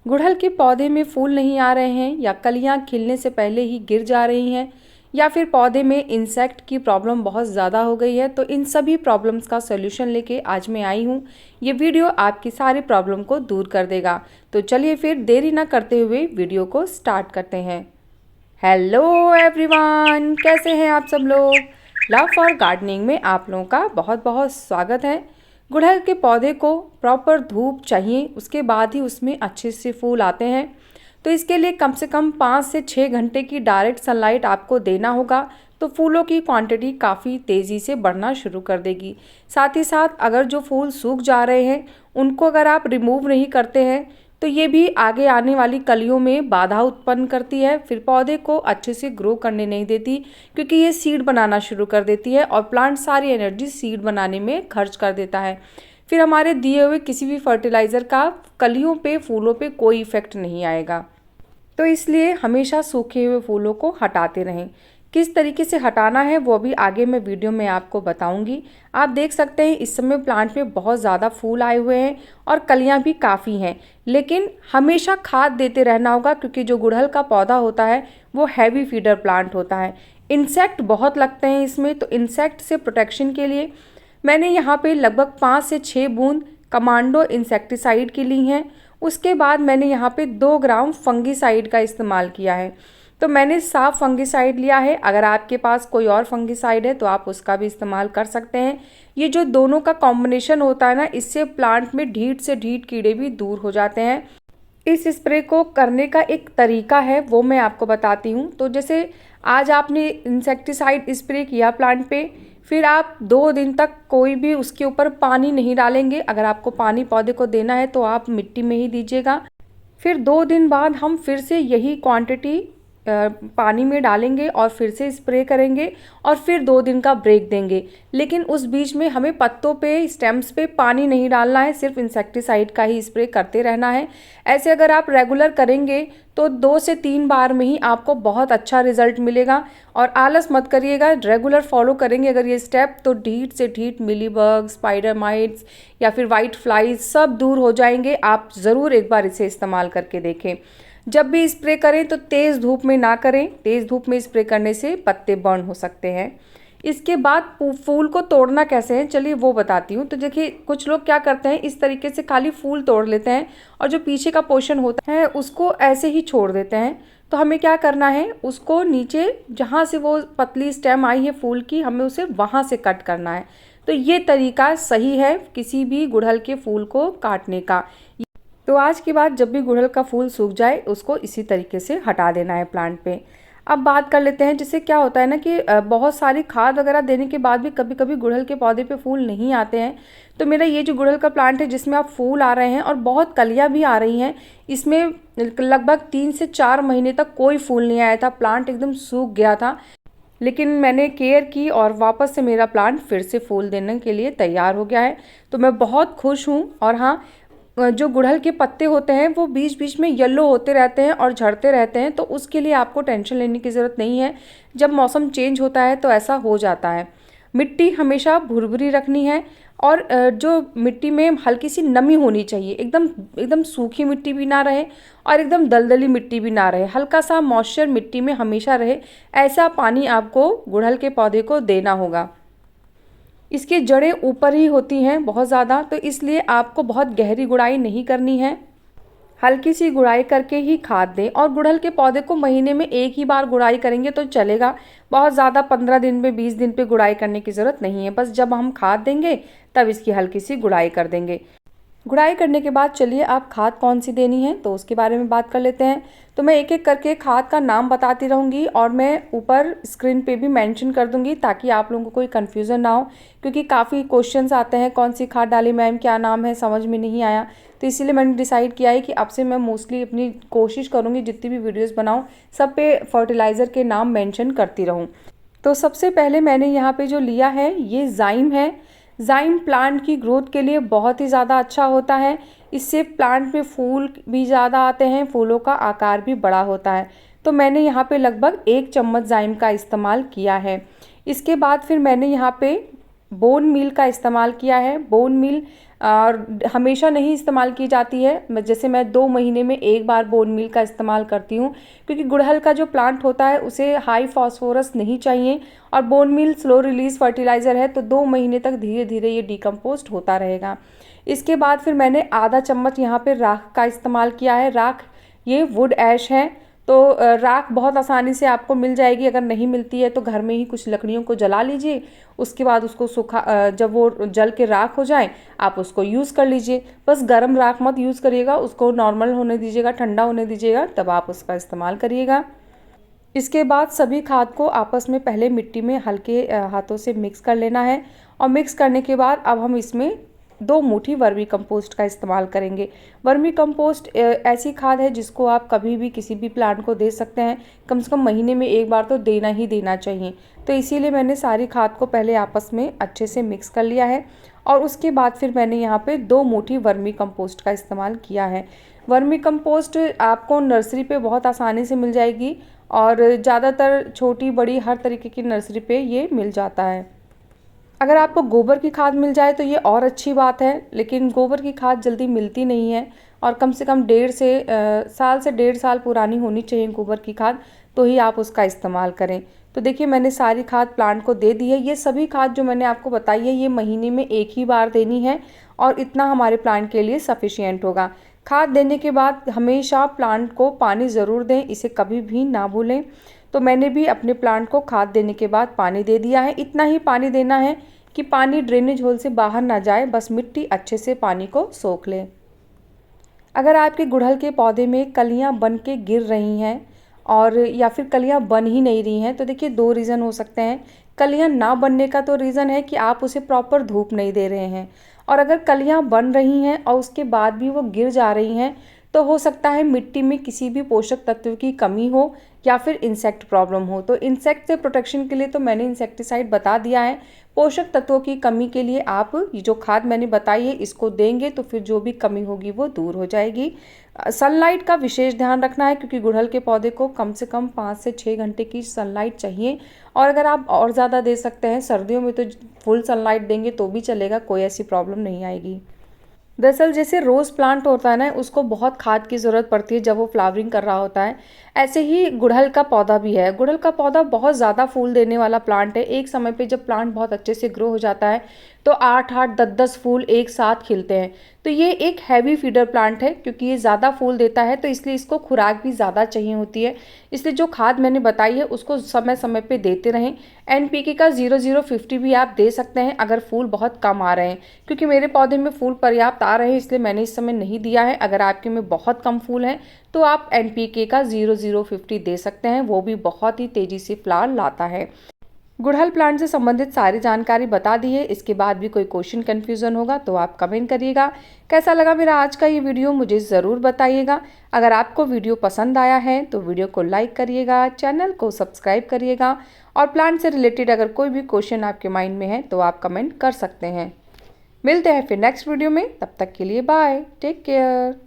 गुड़हल के पौधे में फूल नहीं आ रहे हैं या कलियां खिलने से पहले ही गिर जा रही हैं या फिर पौधे में इंसेक्ट की प्रॉब्लम बहुत ज़्यादा हो गई है, तो इन सभी प्रॉब्लम्स का सॉल्यूशन लेके आज मैं आई हूँ। ये वीडियो आपकी सारी प्रॉब्लम को दूर कर देगा। तो चलिए फिर देरी ना करते हुए वीडियो को स्टार्ट करते हैं। हेलो एवरीवन, कैसे हैं आप सब लोग। लव फॉर गार्डनिंग में आप लोगों का बहुत बहुत स्वागत है। गुड़हल के पौधे को प्रॉपर धूप चाहिए, उसके बाद ही उसमें अच्छे से फूल आते हैं। तो इसके लिए कम से कम 5 से 6 घंटे की डायरेक्ट सनलाइट आपको देना होगा, तो फूलों की क्वांटिटी काफ़ी तेज़ी से बढ़ना शुरू कर देगी। साथ ही साथ अगर जो फूल सूख जा रहे हैं उनको अगर आप रिमूव नहीं करते हैं तो ये भी आगे आने वाली कलियों में बाधा उत्पन्न करती है, फिर पौधे को अच्छे से ग्रो करने नहीं देती, क्योंकि ये सीड बनाना शुरू कर देती है और प्लांट सारी एनर्जी सीड बनाने में खर्च कर देता है। फिर हमारे दिए हुए किसी भी फर्टिलाइज़र का कलियों पे फूलों पे कोई इफ़ेक्ट नहीं आएगा। तो इसलिए हमेशा सूखे हुए फूलों को हटाते रहें। किस तरीके से हटाना है वो भी आगे मैं वीडियो में आपको बताऊंगी। आप देख सकते हैं इस समय प्लांट में बहुत ज़्यादा फूल आए हुए हैं और कलियां भी काफ़ी हैं, लेकिन हमेशा खाद देते रहना होगा, क्योंकि जो गुड़हल का पौधा होता है वो हैवी फीडर प्लांट होता है। इंसेक्ट बहुत लगते हैं इसमें, तो इंसेक्ट से प्रोटेक्शन के लिए मैंने यहाँ पे लगभग 5 से 6 बूंद कमांडो इंसेक्टिसाइड की ली हैं। उसके बाद मैंने यहाँ पे 2 ग्राम फंगिसाइड का इस्तेमाल किया है। तो मैंने साफ फंगिसाइड लिया है, अगर आपके पास कोई और फंगिसाइड है तो आप उसका भी इस्तेमाल कर सकते हैं। ये जो दोनों का कॉम्बिनेशन होता है ना, इससे प्लांट में ढीठ से ढीठ कीड़े भी दूर हो जाते हैं। इस स्प्रे को करने का एक तरीका है वो मैं आपको बताती हूँ। तो जैसे आज आपने इंसेक्टिसाइड स्प्रे किया प्लांट पे, फिर आप 2 दिन तक कोई भी उसके ऊपर पानी नहीं डालेंगे। अगर आपको पानी पौधे को देना है तो आप मिट्टी में ही दीजिएगा। फिर 2 दिन बाद हम फिर से यही क्वांटिटी पानी में डालेंगे और फिर से स्प्रे करेंगे और फिर 2 दिन का ब्रेक देंगे। लेकिन उस बीच में हमें पत्तों पे, स्टेम्स पे पानी नहीं डालना है, सिर्फ इंसेक्टिसाइड का ही स्प्रे करते रहना है। ऐसे अगर आप रेगुलर करेंगे तो 2 से 3 बार में ही आपको बहुत अच्छा रिजल्ट मिलेगा। और आलस मत करिएगा, रेगुलर फॉलो करेंगे अगर ये स्टेप तो ढीठ से ढीठ मिलीबग, स्पाइडर माइट्स या फिर वाइट फ्लाइज सब दूर हो जाएंगे। आप ज़रूर एक बार इसे इस्तेमाल करके देखें। जब भी स्प्रे करें तो तेज़ धूप में ना करें, तेज़ धूप में स्प्रे करने से पत्ते बर्न हो सकते हैं। इसके बाद फूल को तोड़ना कैसे है चलिए वो बताती हूँ। तो देखिए कुछ लोग क्या करते हैं, इस तरीके से खाली फूल तोड़ लेते हैं और जो पीछे का पोर्शन होता है उसको ऐसे ही छोड़ देते हैं। तो हमें क्या करना है, उसको नीचे जहाँ से वो पतली स्टेम आई है फूल की, हमें उसे वहाँ से कट करना है। तो ये तरीका सही है किसी भी गुड़हल के फूल को काटने का। तो आज के बाद जब भी गुड़हल का फूल सूख जाए उसको इसी तरीके से हटा देना है प्लांट पे। अब बात कर लेते हैं, जिससे क्या होता है ना कि बहुत सारी खाद वगैरह देने के बाद भी कभी कभी गुड़हल के पौधे पे फूल नहीं आते हैं। तो मेरा ये जो गुड़हल का प्लांट है जिसमें आप फूल आ रहे हैं और बहुत कलियाँ भी आ रही हैं, इसमें लगभग 3 से 4 महीने तक कोई फूल नहीं आया था, प्लांट एकदम सूख गया था। लेकिन मैंने केयर की और वापस से मेरा प्लांट फिर से फूल देने के लिए तैयार हो गया है। तो मैं बहुत खुश हूँ। और हाँ, जो गुड़हल के पत्ते होते हैं वो बीच बीच में येलो होते रहते हैं और झड़ते रहते हैं, तो उसके लिए आपको टेंशन लेने की ज़रूरत नहीं है। जब मौसम चेंज होता है तो ऐसा हो जाता है। मिट्टी हमेशा भुरभुरी रखनी है और जो मिट्टी में हल्की सी नमी होनी चाहिए, एकदम एकदम सूखी मिट्टी भी ना रहे और एकदम दलदली मिट्टी भी ना रहे, हल्का सा मॉइस्चर मिट्टी में हमेशा रहे, ऐसा पानी आपको गुड़हल के पौधे को देना होगा। इसकी जड़ें ऊपर ही होती हैं बहुत ज़्यादा, तो इसलिए आपको बहुत गहरी गुड़ाई नहीं करनी है, हल्की सी गुड़ाई करके ही खाद दें। और गुड़हल के पौधे को महीने में एक ही बार गुड़ाई करेंगे तो चलेगा, बहुत ज़्यादा 15 दिन पे 20 दिन पे गुड़ाई करने की ज़रूरत नहीं है। बस जब हम खाद देंगे तब इसकी हल्की सी गुड़ाई कर देंगे। गुड़ाई करने के बाद चलिए आप खाद कौन सी देनी है तो उसके बारे में बात कर लेते हैं। तो मैं एक एक करके खाद का नाम बताती रहूँगी और मैं ऊपर स्क्रीन पे भी मेंशन कर दूँगी ताकि आप लोगों को कोई कन्फ्यूज़न ना हो, क्योंकि काफ़ी क्वेश्चंस आते हैं कौन सी खाद डाली मैम, क्या नाम है, समझ में नहीं आया। तो इसीलिए मैंने डिसाइड किया है कि अब से मैं मोस्टली अपनी कोशिश करूँगी जितनी भी वीडियोज़ बनाऊँ सब पे फर्टिलाइज़र के नाम मैंशन करती रहूँ। तो सबसे पहले मैंने यहाँ पर जो लिया है ये ज़ाइम है। ज़ाइम प्लांट की ग्रोथ के लिए बहुत ही ज़्यादा अच्छा होता है, इससे प्लांट में फूल भी ज़्यादा आते हैं, फूलों का आकार भी बड़ा होता है। तो मैंने यहाँ पे लगभग 1 चम्मच ज़ाइम का इस्तेमाल किया है। इसके बाद फिर मैंने यहाँ पे बोन मील का इस्तेमाल किया है। बोन मील हमेशा नहीं इस्तेमाल की जाती है, जैसे मैं 2 महीने में एक बार बोन मील का इस्तेमाल करती हूँ, क्योंकि गुड़हल का जो प्लांट होता है उसे हाई फास्फोरस नहीं चाहिए, और bone meal slow release fertiliser है, तो 2 महीने तक धीरे धीरे ये डिकम्पोस्ट होता रहेगा। इसके बाद फिर मैंने आधा चम्मच यहाँ पे राख का इस्तेमाल किया है। राख ये वुड ऐश है, तो राख बहुत आसानी से आपको मिल जाएगी। अगर नहीं मिलती है तो घर में ही कुछ लकड़ियों को जला लीजिए, उसके बाद उसको जब वो जल के राख हो जाए आप उसको यूज़ कर लीजिए। बस गर्म राख मत यूज़ करिएगा, उसको नॉर्मल होने दीजिएगा, ठंडा होने दीजिएगा, तब आप उसका इस्तेमाल करिएगा। इसके बाद सभी खाद को आपस में पहले मिट्टी में हल्के हाथों से मिक्स कर लेना है, और मिक्स करने के बाद अब हम इसमें 2 मुट्ठी वर्मी कंपोस्ट का इस्तेमाल करेंगे। वर्मी कंपोस्ट ऐसी खाद है जिसको आप कभी भी किसी भी प्लांट को दे सकते हैं, कम से कम महीने में एक बार तो देना ही देना चाहिए। तो इसीलिए मैंने सारी खाद को पहले आपस में अच्छे से मिक्स कर लिया है, और उसके बाद फिर मैंने यहाँ पे 2 मुट्ठी वर्मी कंपोस्ट का इस्तेमाल किया है। वर्मी कंपोस्ट आपको नर्सरी पे बहुत आसानी से मिल जाएगी, और ज़्यादातर छोटी बड़ी हर तरीके की नर्सरी पे ये मिल जाता है। अगर आपको गोबर की खाद मिल जाए तो ये और अच्छी बात है, लेकिन गोबर की खाद जल्दी मिलती नहीं है, और कम से कम साल से 1.5 साल पुरानी होनी चाहिए गोबर की खाद, तो ही आप उसका इस्तेमाल करें। तो देखिए मैंने सारी खाद प्लांट को दे दी है। ये सभी खाद जो मैंने आपको बताई है ये महीने में एक ही बार देनी है, और इतना हमारे प्लांट के लिए सफिशियंट होगा। खाद देने के बाद हमेशा प्लांट को पानी ज़रूर दें, इसे कभी भी ना भूलें। तो मैंने भी अपने प्लांट को खाद देने के बाद पानी दे दिया है। इतना ही पानी देना है कि पानी ड्रेनेज होल से बाहर ना जाए, बस मिट्टी अच्छे से पानी को सोख ले। अगर आपके गुड़हल के पौधे में कलियां बन के गिर रही हैं, और या फिर कलियां बन ही नहीं रही हैं, तो देखिए 2 रीज़न हो सकते हैं। कलियां ना बनने का तो रीज़न है कि आप उसे प्रॉपर धूप नहीं दे रहे हैं, और अगर कलियां बन रही हैं और उसके बाद भी वो गिर जा रही हैं, तो हो सकता है मिट्टी में किसी भी पोषक तत्व की कमी हो, या फिर इंसेक्ट प्रॉब्लम हो। तो इंसेक्ट से प्रोटेक्शन के लिए तो मैंने इंसेक्टिसाइड बता दिया है। पोषक तत्वों की कमी के लिए आप ये जो खाद मैंने बताई है इसको देंगे, तो फिर जो भी कमी होगी वो दूर हो जाएगी। सनलाइट का विशेष ध्यान रखना है, क्योंकि गुड़हल के पौधे को कम से कम 5 से 6 घंटे की सनलाइट चाहिए, और अगर आप और ज़्यादा दे सकते हैं, सर्दियों में तो फुल सनलाइट देंगे तो भी चलेगा, कोई ऐसी प्रॉब्लम नहीं आएगी। दरअसल जैसे रोज़ प्लांट होता है ना, उसको बहुत खाद की ज़रूरत पड़ती है जब वो फ्लावरिंग कर रहा होता है, ऐसे ही गुड़हल का पौधा भी है। गुड़हल का पौधा बहुत ज़्यादा फूल देने वाला प्लांट है। एक समय पे जब प्लांट बहुत अच्छे से ग्रो हो जाता है तो 8-8, 10-10 फूल एक साथ खिलते हैं। तो ये एक हैवी फीडर प्लांट है, क्योंकि ये ज़्यादा फूल देता है, तो इसलिए इसको खुराक भी ज़्यादा चाहिए होती है। इसलिए जो खाद मैंने बताई है उसको समय समय पे देते रहें। NPK का 0050 भी आप दे सकते हैं अगर फूल बहुत कम आ रहे हैं, क्योंकि मेरे पौधे में फूल पर्याप्त आ रहे हैं इसलिए मैंने इस समय नहीं दिया है। अगर आपके में बहुत कम फूल हैं तो आप NPK का 0050 दे सकते हैं, वो भी बहुत ही तेज़ी से फ्लावर लाता है। गुड़हल प्लांट से संबंधित सारी जानकारी बता दी है। इसके बाद भी कोई क्वेश्चन कन्फ्यूज़न होगा तो आप कमेंट करिएगा। कैसा लगा मेरा आज का ये वीडियो मुझे ज़रूर बताइएगा। अगर आपको वीडियो पसंद आया है तो वीडियो को लाइक करिएगा, चैनल को सब्सक्राइब करिएगा, और प्लांट से रिलेटेड अगर कोई भी क्वेश्चन आपके माइंड में है तो आप कमेंट कर सकते हैं। मिलते हैं फिर नेक्स्ट वीडियो में, तब तक के लिए बाय, टेक केयर।